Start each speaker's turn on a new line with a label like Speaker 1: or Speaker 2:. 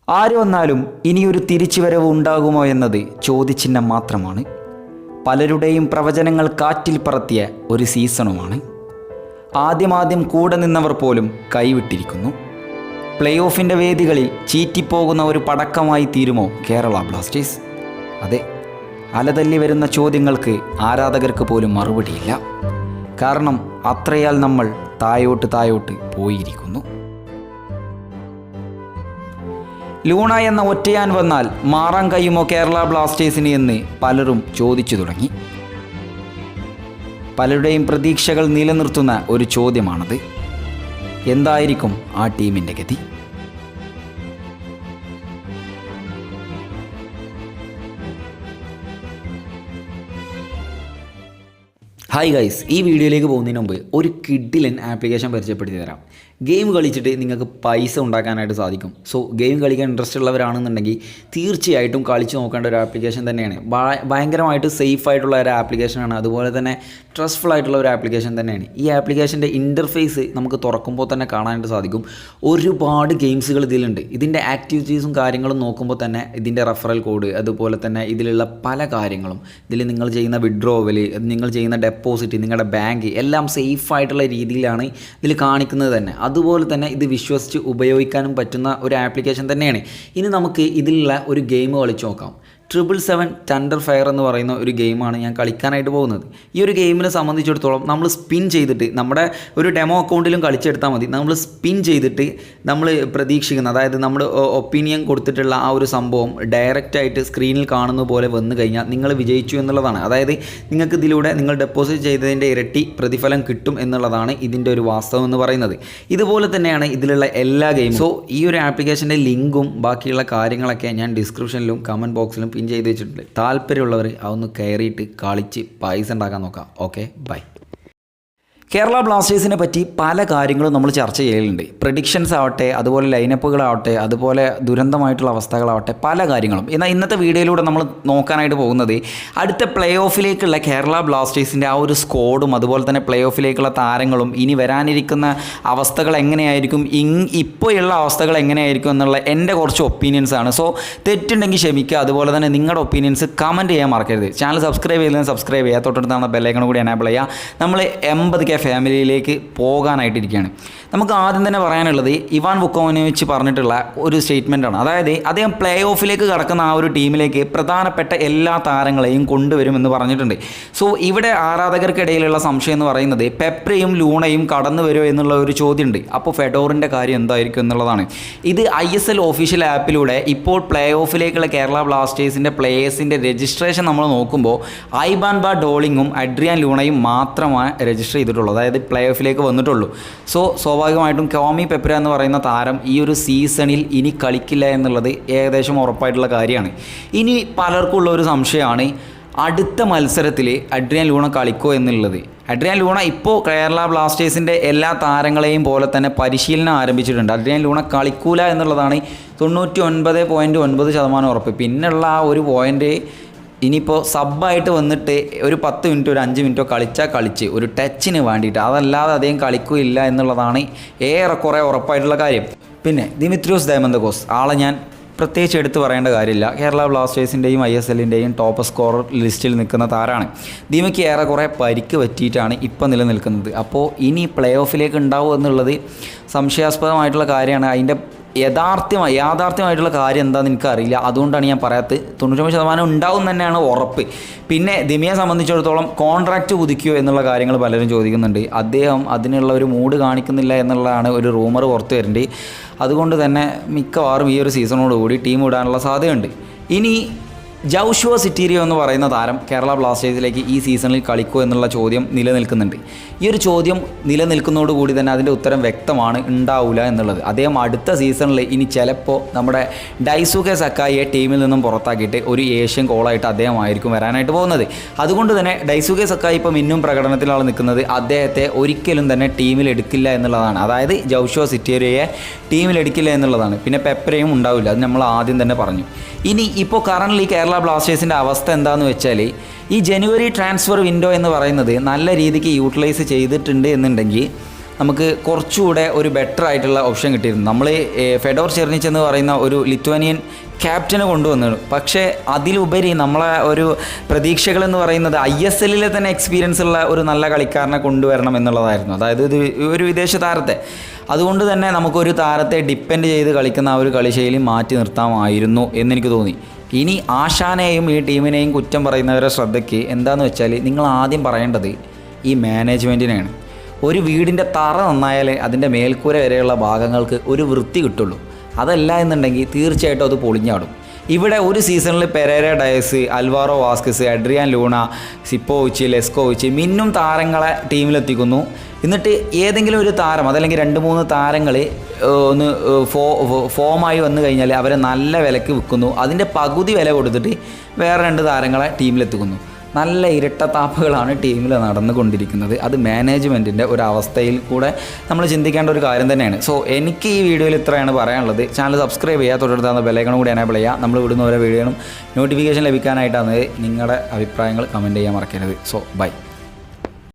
Speaker 1: ആര് വന്നാലും ഇനിയൊരു തിരിച്ചുവരവ് ഉണ്ടാകുമോ എന്നത് ചോദ്യചിഹ്നം മാത്രമാണ്. പലരുടെയും പ്രവചനങ്ങൾ കാറ്റിൽ പറത്തിയ ഒരു സീസണുമാണ്. ആദ്യം കൂടെ നിന്നവർ പോലും കൈവിട്ടിരിക്കുന്നു. പ്ലേ ഓഫിൻ്റെ വേദികളിൽ ചീറ്റിപ്പോകുന്ന ഒരു പടക്കമായി തീരുമോ കേരള ബ്ലാസ്റ്റേഴ്സ്? അതെ, അലതല്ലി വരുന്ന ചോദ്യങ്ങൾക്ക് ആരാധകർക്ക് പോലും മറുപടിയില്ല. കാരണം അത്രയാൽ നമ്മൾ തായോട്ട് പോയിരിക്കുന്നു. ലൂണ എന്ന ഒറ്റയാൻ വന്നാൽ മാറാൻ കഴിയുമോ കേരള ബ്ലാസ്റ്റേഴ്സിന് എന്ന് പലരും ചോദിച്ചു തുടങ്ങി. പലരുടെയും പ്രതീക്ഷകൾ നിലനിർത്തുന്ന ഒരു ചോദ്യമാണത്. എന്തായിരിക്കും ആ ടീമിൻ്റെ ഗതി? ഹായ് ഗൈസ്, ഈ വീഡിയോയിലേക്ക് പോകുന്നതിന് മുമ്പ് ഒരു കിഡിലൻ ആപ്ലിക്കേഷൻ പരിചയപ്പെടുത്തി തരാം. ഗെയിം കളിച്ചിട്ട് നിങ്ങൾക്ക് പൈസ ഉണ്ടാക്കാനായിട്ട് സാധിക്കും. സോ ഗെയിം കളിക്കാൻ ഇൻട്രസ്റ്റ് ഉള്ളവരാണെന്നുണ്ടെങ്കിൽ തീർച്ചയായിട്ടും കളിച്ച് നോക്കേണ്ട ഒരു ആപ്ലിക്കേഷൻ തന്നെയാണ്. ഭയങ്കരമായിട്ട് സേഫ് ആയിട്ടുള്ള ഒരു ആപ്ലിക്കേഷനാണ്. അതുപോലെ തന്നെ ട്രസ്റ്റ്ഫുൾ ആയിട്ടുള്ള ഒരു ആപ്ലിക്കേഷൻ തന്നെയാണ്. ഈ ആപ്ലിക്കേഷൻ്റെ ഇൻ്റർഫേസ് നമുക്ക് തുറക്കുമ്പോൾ തന്നെ കാണാനായിട്ട് സാധിക്കും. ഒരുപാട് ഗെയിംസുകൾ ഇതിലുണ്ട്. ഇതിൻ്റെ ആക്ടിവിറ്റീസും കാര്യങ്ങളും നോക്കുമ്പോൾ തന്നെ ഇതിൻ്റെ റെഫറൽ കോഡ്, അതുപോലെ തന്നെ ഇതിലുള്ള പല കാര്യങ്ങളും, ഇതിൽ നിങ്ങൾ ചെയ്യുന്ന വിഡ്രോവൽ, നിങ്ങൾ ചെയ്യുന്ന ഡെപ്പോസിറ്റ്, നിങ്ങളുടെ ബാങ്ക് എല്ലാം സേഫ് ആയിട്ടുള്ള രീതിയിലാണ് ഇതിൽ കാണിക്കുന്നത് തന്നെ. അതുപോലെ തന്നെ ഇത് വിശ്വസിച്ച് ഉപയോഗിക്കാനും പറ്റുന്ന ഒരു ആപ്ലിക്കേഷൻ തന്നെയാണ്. ഇനി നമുക്ക് ഇതിലുള്ള ഒരു ഗെയിം കളിച്ച് നോക്കാം. 777 തണ്ടർ ഫയർ എന്ന് പറയുന്ന ഒരു ഗെയിമാണ് ഞാൻ കളിക്കാനായിട്ട് പോകുന്നത്. ഈ ഒരു ഗെയിമിനെ സംബന്ധിച്ചിടത്തോളം നമ്മൾ സ്പിൻ ചെയ്തിട്ട്, നമ്മുടെ ഒരു ഡെമോ അക്കൗണ്ടിലും കളിച്ചെടുത്താൽ മതി, നമ്മൾ സ്പിൻ ചെയ്തിട്ട് നമ്മൾ പ്രതീക്ഷിക്കുന്ന, അതായത് നമ്മൾ ഒപ്പീനിയൻ കൊടുത്തിട്ടുള്ള ആ ഒരു സംഭവം ഡയറക്റ്റായിട്ട് സ്ക്രീനിൽ കാണുന്ന പോലെ വന്നു കഴിഞ്ഞാൽ നിങ്ങൾ വിജയിച്ചു എന്നുള്ളതാണ്. അതായത് നിങ്ങൾക്ക് ഇതിലൂടെ നിങ്ങൾ ഡെപ്പോസിറ്റ് ചെയ്തതിൻ്റെ ഇരട്ടി പ്രതിഫലം കിട്ടും എന്നുള്ളതാണ് ഇതിൻ്റെ ഒരു വാസ്തവം എന്ന് പറയുന്നത്. ഇതുപോലെ തന്നെയാണ് ഇതിലുള്ള എല്ലാ ഗെയിമും. സോ ഈ ഒരു ആപ്ലിക്കേഷൻ്റെ ലിങ്കും ബാക്കിയുള്ള കാര്യങ്ങളൊക്കെ ഞാൻ ഡിസ്ക്രിപ്ഷനിലും കമൻറ്റ് ബോക്സിലും പിൻ ചെയ്ത് വെച്ചിട്ടുണ്ട്. താല്പര്യമുള്ളവർ അതൊന്ന് കയറിയിട്ട് കളിച്ച് പൈസ ഉണ്ടാക്കാൻ നോക്കാം. Okay, by. കേരള ബ്ലാസ്റ്റേഴ്സിനെ പറ്റി പല കാര്യങ്ങളും നമ്മൾ ചർച്ച ചെയ്യലുണ്ട്. പ്രഡിക്ഷൻസ് ആവട്ടെ, അതുപോലെ ലൈനപ്പുകളാവട്ടെ, അതുപോലെ ദുരന്തമായിട്ടുള്ള അവസ്ഥകളാവട്ടെ, പല കാര്യങ്ങളും. എന്നാൽ ഇന്നത്തെ വീഡിയോയിലൂടെ നമ്മൾ നോക്കാനായിട്ട് പോകുന്നത് അടുത്ത പ്ലേ ഓഫിലേക്കുള്ള കേരള ബ്ലാസ്റ്റേഴ്സിൻ്റെ ആ ഒരു സ്ക്വാഡും, അതുപോലെ തന്നെ പ്ലേ ഓഫിലേക്കുള്ള താരങ്ങളും, ഇനി വരാനിരിക്കുന്ന അവസ്ഥകൾ എങ്ങനെയായിരിക്കും, ഇപ്പോഴുള്ള അവസ്ഥകൾ എങ്ങനെയായിരിക്കും എന്നുള്ള എൻ്റെ കുറച്ച് ഒപ്പീനിയൻസാണ്. സോ തെറ്റുണ്ടെങ്കിൽ ക്ഷമിക്കുക. അതുപോലെ തന്നെ നിങ്ങളുടെ ഒപ്പീനിയൻസ് കമൻറ്റ് ചെയ്യാൻ മറക്കരുത്. ചാനൽ സബ്സ്ക്രൈബ് ചെയ്തതിന് സബ്സ്ക്രൈബ് ചെയ്യുക, തൊട്ടടുത്താണ് ബെല്ലൈക്കൺ കൂടി എനേബിൾ ചെയ്യുക. നമ്മൾ 80K ഫാമിലിയിലേക്ക് പോകാനായിട്ടിരിക്കുകയാണ്. നമുക്ക് ആദ്യം തന്നെ പറയാനുള്ളത് ഇവാൻ വുക്കോവിനോവിച്ച് പറഞ്ഞിട്ടുള്ള ഒരു സ്റ്റേറ്റ്മെൻറ്റാണ്. അതായത് അദ്ദേഹം പ്ലേ ഓഫിലേക്ക് കടക്കുന്ന ആ ഒരു ടീമിലേക്ക് പ്രധാനപ്പെട്ട എല്ലാ താരങ്ങളെയും കൊണ്ടുവരുമെന്ന് പറഞ്ഞിട്ടുണ്ട്. സോ ഇവിടെ ആരാധകർക്കിടയിലുള്ള സംശയം എന്ന് പറയുന്നത് പെപ്രയും ലൂണയും കടന്നു വരുമോ എന്നുള്ള ഒരു ചോദ്യമുണ്ട്. അപ്പോൾ ഫെഡോറിൻ്റെ കാര്യം എന്തായിരിക്കും എന്നുള്ളതാണ്. ഇത് ISL ഒഫീഷ്യൽ ആപ്പിലൂടെ ഇപ്പോൾ പ്ലേ ഓഫിലേക്കുള്ള കേരള ബ്ലാസ്റ്റേഴ്സിൻ്റെ പ്ലേയേഴ്സിൻ്റെ രജിസ്ട്രേഷൻ നമ്മൾ നോക്കുമ്പോൾ ഐബാൻ ഡോളിങ്ങും അഡ്രിയാൻ ലൂണയും മാത്രമാണ് രജിസ്റ്റർ ചെയ്തിട്ടുള്ളത്, അതായത് പ്ലേ ഓഫിലേക്ക് വന്നിട്ടുള്ളൂ. സോ സ്വാഭാവികമായിട്ടും കോമി പെപ്ര എന്ന് പറയുന്ന താരം ഈ ഒരു സീസണിൽ ഇനി കളിക്കില്ല എന്നുള്ളത് ഏകദേശം ഉറപ്പായിട്ടുള്ള കാര്യമാണ്. ഇനി പലർക്കും ഉള്ള ഒരു സംശയമാണ് അടുത്ത മത്സരത്തിൽ അഡ്രിയാൻ ലൂണ കളിക്കോ എന്നുള്ളത്. അഡ്രിയാൻ ലൂണ ഇപ്പോൾ കേരള ബ്ലാസ്റ്റേഴ്സിൻ്റെ എല്ലാ താരങ്ങളെയും പോലെ തന്നെ പരിശീലനം ആരംഭിച്ചിട്ടുണ്ട്. അഡ്രിയാൻ ലൂണ കളിക്കൂല എന്നുള്ളതാണ് 99.9% ഉറപ്പ്. പിന്നെയുള്ള ആ ഒരു പോയിൻ്റ്, ഇനിയിപ്പോൾ സബ്ബായിട്ട് വന്നിട്ട് ഒരു 10 മിനിറ്റോ ഒരു 5 മിനിറ്റോ കളിച്ചാൽ കളിച്ച് ഒരു ടച്ചിന് വേണ്ടിയിട്ട്, അതല്ലാതെ അദ്ദേഹം കളിക്കില്ല എന്നുള്ളതാണ് ഏറെക്കുറെ ഉറപ്പായിട്ടുള്ള കാര്യം. പിന്നെ ദിമിത്രിയോസ് ഡയമന്തകോസ്, ആളെ ഞാൻ പ്രത്യേകിച്ച് എടുത്ത് പറയേണ്ട കാര്യമില്ല. കേരള ബ്ലാസ്റ്റേഴ്സിൻ്റെയും ISLൻ്റെയും ടോപ്പ് സ്കോറർ ലിസ്റ്റിൽ നിൽക്കുന്ന താരമാണ്. ദിമയ്ക്ക് ഏറെക്കുറെ പരിക്ക് പറ്റിയിട്ടാണ് ഇപ്പം നിലനിൽക്കുന്നത്. അപ്പോൾ ഇനി പ്ലേ ഓഫിലേക്ക് ഉണ്ടാവും എന്നുള്ളത് സംശയാസ്പദമായിട്ടുള്ള കാര്യമാണ്. അതിൻ്റെ യാഥാർത്ഥ്യമായിട്ടുള്ള കാര്യം എന്താണെന്ന് എനിക്കറിയില്ല. അതുകൊണ്ടാണ് ഞാൻ പറയാത്തത്. 99% ഉണ്ടാവും തന്നെയാണ് ഉറപ്പ്. പിന്നെ ദിമിയെ സംബന്ധിച്ചിടത്തോളം കോൺട്രാക്റ്റ് പുതുക്കിയോ എന്നുള്ള കാര്യങ്ങൾ പലരും ചോദിക്കുന്നുണ്ട്. അദ്ദേഹം അതിനുള്ള ഒരു മൂഡ് കാണിക്കുന്നില്ല എന്നുള്ളതാണ് ഒരു റൂമർ പുറത്ത് വരുന്നുണ്ട്. അതുകൊണ്ട് തന്നെ മിക്കവാറും ഈ ഒരു സീസണോടുകൂടി ടീം വിടാനുള്ള സാധ്യതയുണ്ട്. ഇനി ജൗഷുവ സിറ്റീരിയോ എന്ന് പറയുന്ന താരം കേരള ബ്ലാസ്റ്റേഴ്സിലേക്ക് ഈ സീസണിൽ കളിക്കുമോ എന്നുള്ള ചോദ്യം നിലനിൽക്കുന്നുണ്ട്. ഈ ഒരു ചോദ്യം നിലനിൽക്കുന്നതോടുകൂടി തന്നെ അതിൻ്റെ ഉത്തരം വ്യക്തമാണ്, ഉണ്ടാവില്ല എന്നുള്ളത്. അദ്ദേഹം അടുത്ത സീസണിൽ ഇനി ചിലപ്പോൾ നമ്മുടെ ഡൈസുകെ സക്കായിയെ ടീമിൽ നിന്നും പുറത്താക്കിയിട്ട് ഒരു ഏഷ്യൻ കോളായിട്ട് അദ്ദേഹമായിരിക്കും വരാനായിട്ട് പോകുന്നത്. അതുകൊണ്ട് തന്നെ ഡൈസുകെ സക്കായി ഇപ്പം ഇന്നും പ്രകടനത്തിലാണ് നിൽക്കുന്നത്. അദ്ദേഹത്തെ ഒരിക്കലും തന്നെ ടീമിൽ എടുക്കില്ല എന്നുള്ളതാണ്. അതായത് ജൗഷുവ സിറ്റീരിയോയെ ടീമിൽ എടുക്കില്ല എന്നുള്ളതാണ്. പിന്നെ പെപ്രയും ഉണ്ടാവില്ല, അത് നമ്മൾ ആദ്യം തന്നെ പറഞ്ഞു. ഇനി ഇപ്പോൾ കറൻ്റ്ലി കേരള ബ്ലാസ്റ്റേഴ്സിൻ്റെ അവസ്ഥ എന്താണെന്ന് വെച്ചാൽ ഈ ജനുവരി ട്രാൻസ്ഫർ വിൻഡോ എന്ന് പറയുന്നത് നല്ല രീതിക്ക് യൂട്ടിലൈസ് ചെയ്തിട്ടുണ്ട് എന്നുണ്ടെങ്കിൽ നമുക്ക് കുറച്ചുകൂടെ ഒരു ബെറ്റർ ആയിട്ടുള്ള ഓപ്ഷൻ കിട്ടിയിരുന്നു. നമ്മൾ ഫെഡോർ ചെർണിച്ച് എന്ന് പറയുന്ന ഒരു ലിത്വാനിയൻ ക്യാപ്റ്റനെ കൊണ്ടുവന്നു. പക്ഷേ അതിലുപരി നമ്മളെ ഒരു പ്രതീക്ഷകളെന്ന് പറയുന്നത് ISL തന്നെ എക്സ്പീരിയൻസ് ഉള്ള ഒരു നല്ല കളിക്കാരനെ കൊണ്ടുവരണം എന്നുള്ളതായിരുന്നു. അതായത് ഒരു വിദേശ താരത്തെ. അതുകൊണ്ട് തന്നെ നമുക്കൊരു താരത്തെ ഡിപ്പെൻഡ് ചെയ്ത് കളിക്കുന്ന ആ ഒരു കളിശൈലി മാറ്റി നിർത്താമായിരുന്നു എന്നെനിക്ക് തോന്നി. ഇനി ആശാനെയും ഈ ടീമിനെയും കുറ്റം പറയുന്നവരുടെ ശ്രദ്ധയ്ക്ക് എന്താണെന്ന് വെച്ചാൽ, നിങ്ങൾ ആദ്യം പറയേണ്ടത് ഈ മാനേജ്മെൻറ്റിനെയാണ്. ഒരു വീടിൻ്റെ തറ നന്നായാലേ അതിൻ്റെ മേൽക്കൂര വരെയുള്ള ഭാഗങ്ങൾക്ക് ഒരു വൃത്തി കിട്ടുള്ളൂ. അതല്ല എന്നുണ്ടെങ്കിൽ തീർച്ചയായിട്ടും അത് പൊളിഞ്ഞാടും. ഇവിടെ ഒരു സീസണിൽ Pereyra Diaz, Alvaro Vazquez, Adrian Luna, Sipovic, Leskovic മിന്നും താരങ്ങളെ ടീമിലെത്തിക്കുന്നു. എന്നിട്ട് ഏതെങ്കിലും ഒരു താരം അതല്ലെങ്കിൽ 2-3 താരങ്ങൾ ഒന്ന് ഫോമായി വന്നു കഴിഞ്ഞാൽ അവരെ നല്ല വിലക്ക് വിൽക്കുന്നു. അതിൻ്റെ പകുതി വില കൊടുത്തിട്ട് വേറെ 2 താരങ്ങളെ ടീമിലെത്തിക്കുന്നു. നല്ല ഇരട്ടത്താപ്പുകളാണ് ടീമിൽ നടന്നുകൊണ്ടിരിക്കുന്നത്. അത് മാനേജ്മെൻറ്റിൻ്റെ ഒരു അവസ്ഥയിൽ കൂടെ നമ്മൾ ചിന്തിക്കേണ്ട ഒരു കാര്യം തന്നെയാണ്. സോ എനിക്ക് ഈ വീഡിയോയിൽ ഇത്രയാണ് പറയാനുള്ളത്. ചാനൽ സബ്സ്ക്രൈബ് ചെയ്യുക, തൊട്ടടുത്താകുന്ന ബെല്ലൈക്കണും കൂടി എനേബിൾ ചെയ്യുക. നമ്മൾ വിടുന്ന ഓരോ വീഡിയോയും നോട്ടിഫിക്കേഷൻ ലഭിക്കാനായിട്ടാണ്. നിങ്ങളുടെ അഭിപ്രായങ്ങൾ കമൻറ്റ് ചെയ്യാൻ മറക്കരുത്. So by.